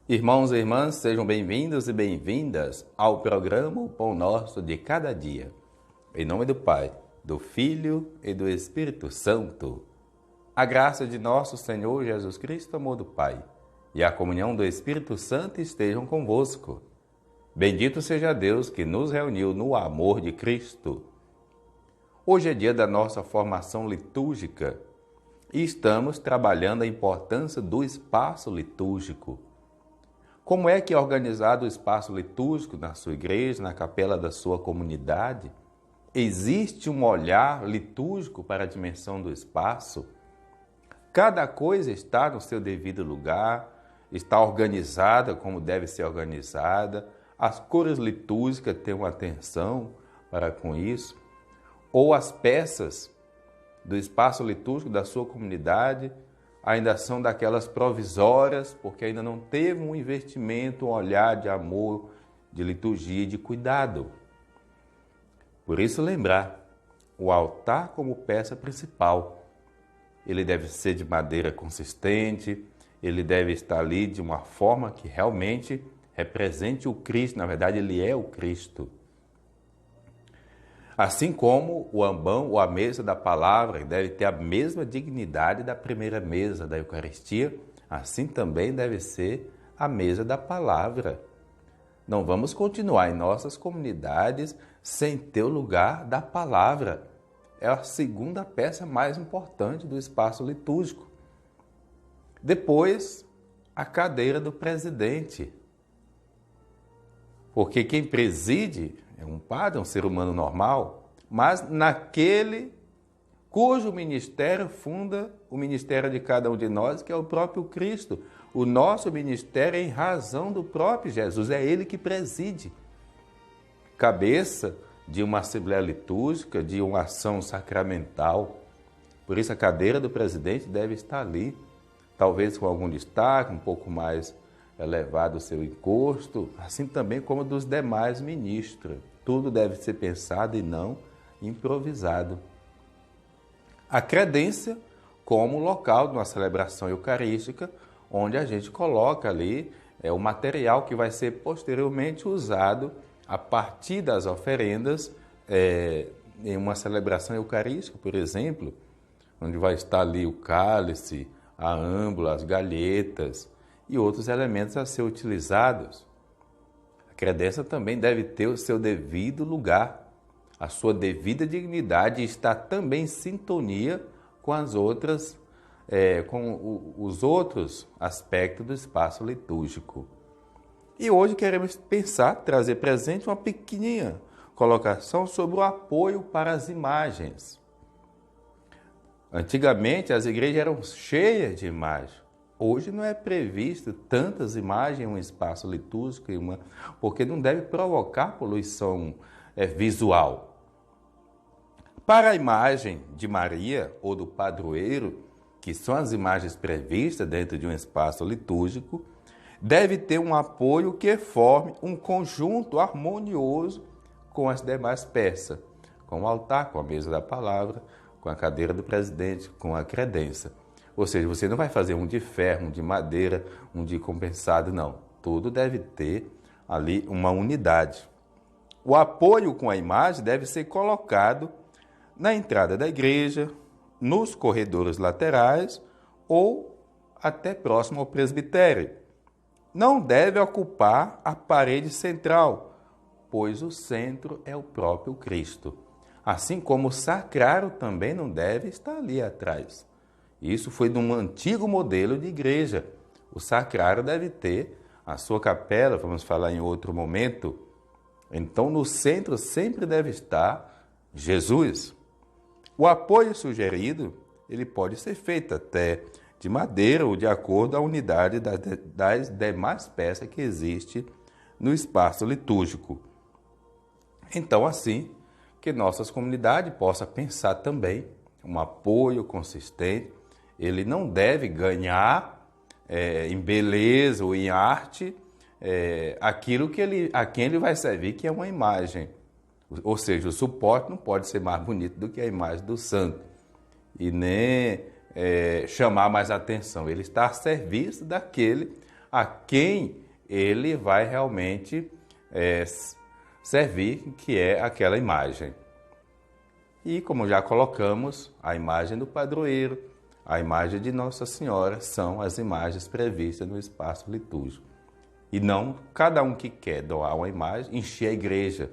Irmãos e irmãs, sejam bem-vindos e bem-vindas ao programa O Pão Nosso de Cada Dia. Em nome do Pai, do Filho e do Espírito Santo. A graça de nosso Senhor Jesus Cristo, amor do Pai, e a comunhão do Espírito Santo estejam convosco. Bendito seja Deus que nos reuniu no amor de Cristo. Hoje é dia da nossa formação litúrgica e estamos trabalhando a importância do espaço litúrgico. Como é que é organizado o espaço litúrgico na sua igreja, na capela da sua comunidade? Existe um olhar litúrgico para a dimensão do espaço? Cada coisa está no seu devido lugar, está organizada como deve ser organizada, as cores litúrgicas têm uma atenção para com isso, ou as peças do espaço litúrgico da sua comunidade ainda são daquelas provisórias, porque ainda não teve um investimento, um olhar de amor, de liturgia e de cuidado. Por isso lembrar, o altar como peça principal, ele deve ser de madeira consistente, ele deve estar ali de uma forma que realmente represente o Cristo, na verdade ele é o Cristo. Assim como o ambão ou a mesa da palavra deve ter a mesma dignidade da primeira mesa da Eucaristia, assim também deve ser a mesa da palavra. Não vamos continuar em nossas comunidades sem ter o lugar da palavra. É a segunda peça mais importante do espaço litúrgico. Depois, a cadeira do presidente. Porque quem preside é um padre, um ser humano normal, mas naquele cujo ministério funda o ministério de cada um de nós, que é o próprio Cristo. O nosso ministério é em razão do próprio Jesus, é Ele que preside. Cabeça de uma assembleia litúrgica, de uma ação sacramental. Por isso a cadeira do presidente deve estar ali, talvez com algum destaque, um pouco mais elevado o seu encosto, assim também como dos demais ministros. Tudo deve ser pensado e não improvisado. A credência como local de uma celebração eucarística, onde a gente coloca ali o material que vai ser posteriormente usado a partir das oferendas em uma celebração eucarística, por exemplo, onde vai estar ali o cálice, a âmbula, as galhetas e outros elementos a ser utilizados. A credência também deve ter o seu devido lugar, a sua devida dignidade e estar também em sintonia com as outras, com os outros aspectos do espaço litúrgico. E hoje queremos trazer presente uma pequenininha colocação sobre o apoio para as imagens. Antigamente as igrejas eram cheias de imagens. Hoje não é previsto tantas imagens em um espaço litúrgico, porque não deve provocar poluição visual. Para a imagem de Maria ou do padroeiro, que são as imagens previstas dentro de um espaço litúrgico, deve ter um apoio que forme um conjunto harmonioso com as demais peças, com o altar, com a mesa da palavra, com a cadeira do presidente, com a credência. Ou seja, você não vai fazer um de ferro, um de madeira, um de compensado, não. Tudo deve ter ali uma unidade. O apoio com a imagem deve ser colocado na entrada da igreja, nos corredores laterais ou até próximo ao presbitério. Não deve ocupar a parede central, pois o centro é o próprio Cristo. Assim como o sacrário também não deve estar ali atrás. Isso foi de um antigo modelo de igreja. O sacrário deve ter a sua capela, vamos falar em outro momento. Então, no centro sempre deve estar Jesus. O apoio sugerido, ele pode ser feito até de madeira ou de acordo com a unidade das demais peças que existe no espaço litúrgico. Então, assim, que nossas comunidades possam pensar também um apoio consistente. Ele não deve ganhar em beleza ou em arte aquilo a quem ele vai servir, que é uma imagem. Ou seja, o suporte não pode ser mais bonito do que a imagem do santo e nem chamar mais atenção. Ele está a serviço daquele a quem ele vai realmente servir, que é aquela imagem. E como já colocamos, a imagem do padroeiro, a imagem de Nossa Senhora são as imagens previstas no espaço litúrgico. E não cada um que quer doar uma imagem, encher a igreja.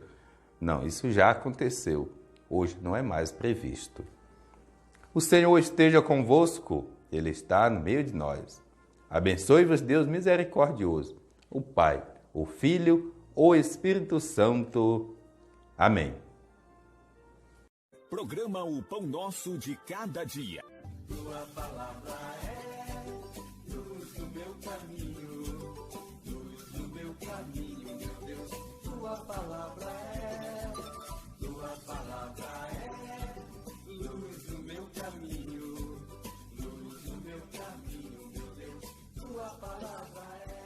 Não, isso já aconteceu. Hoje não é mais previsto. O Senhor esteja convosco, Ele está no meio de nós. Abençoe-vos, Deus misericordioso, o Pai, o Filho, o Espírito Santo. Amém. Programa O Pão Nosso de Cada Dia. Tua palavra é